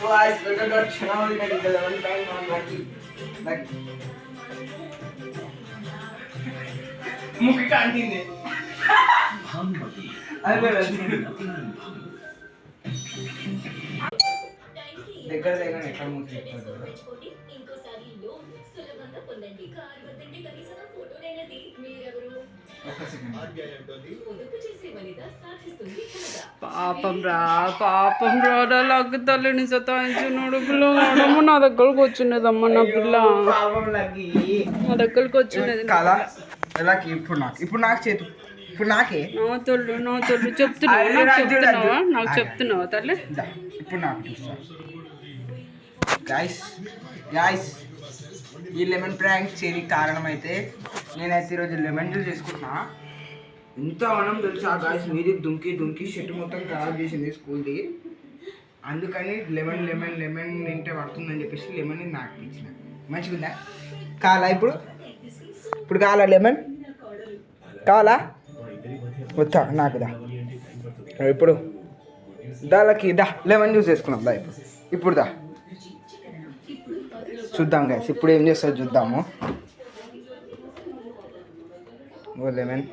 So I started out channel in the 11 time on lucky. मुख कांटी ने अरे దగ్గర దగ్గర ఎక్కడ ముక్కు ఇంకోసారి లోన్ సులభంగా పొందండి కార్ వద్దంటే కనీసం ఫోటోనైనా మీరెవరు ఒక్క సెకండ్ పొదుపు చేసే వనిత సాధిస్తుంది పాపం రా నాకు తల్లిని సతాయించున్నాడు పిల్లగాడమ్మ నా దగ్గరకు వచ్చినదమ్మ నా పిల్ల నా దగ్గరకు వచ్చినది కదా లకి ఇప్పుడు నాకు చేతు ఇప్పుడు నాకే నా తల్లి నాకు చెప్తున్నావా తల్లి ఇప్పుడు నాకు చూస్తా గాయస్ ఈ లెమన్ ప్రాంక్ చేయడానికి కారణం అయితే నేనైతే ఈరోజు లెమన్ జ్యూస్ చేసుకుంటున్నా. ఎంత మనం తెలుసా గాయస్ మీది దుంకి షర్ట్ మొత్తం ఖరాబ్ చేసింది స్కూల్ది. అందుకని లెమన్ తింటే పడుతుందని చెప్పేసి లెమన్ నాకు ఇచ్చిన. మంచిగా ఉందా? కావాలా ఇప్పుడు కావాలా లెమన్ కావాలా వచ్చా నాకు ఇప్పుడు దానికి లెమన్ జ్యూస్ వేసుకున్నాం ఇప్పుడు చూద్దాం గైస్ ఇప్పుడు ఏం చేస్తారో చూద్దాము. లెమన్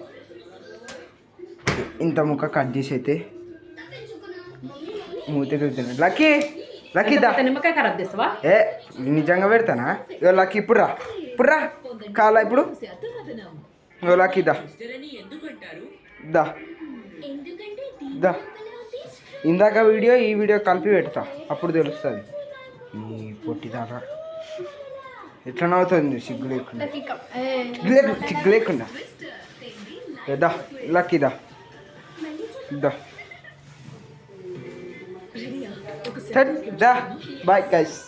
ఇంత ముక్క కట్ చేసి అయితే మూతి లక్కీ ఏ నిజంగా పెడతానా? ఇగో లక్కీ ఇప్పుడు రా కావాలా ఇప్పుడు లక్కీ దా ఇందాక ఈ వీడియో కలిపి పెడతా అప్పుడు తెలుస్తుంది. ఈ పొట్టిదాకా ఎట్లా నవ్వుతుంది సిగ్గు లేకుండా లక్కీ దా బాయ్ గైస్.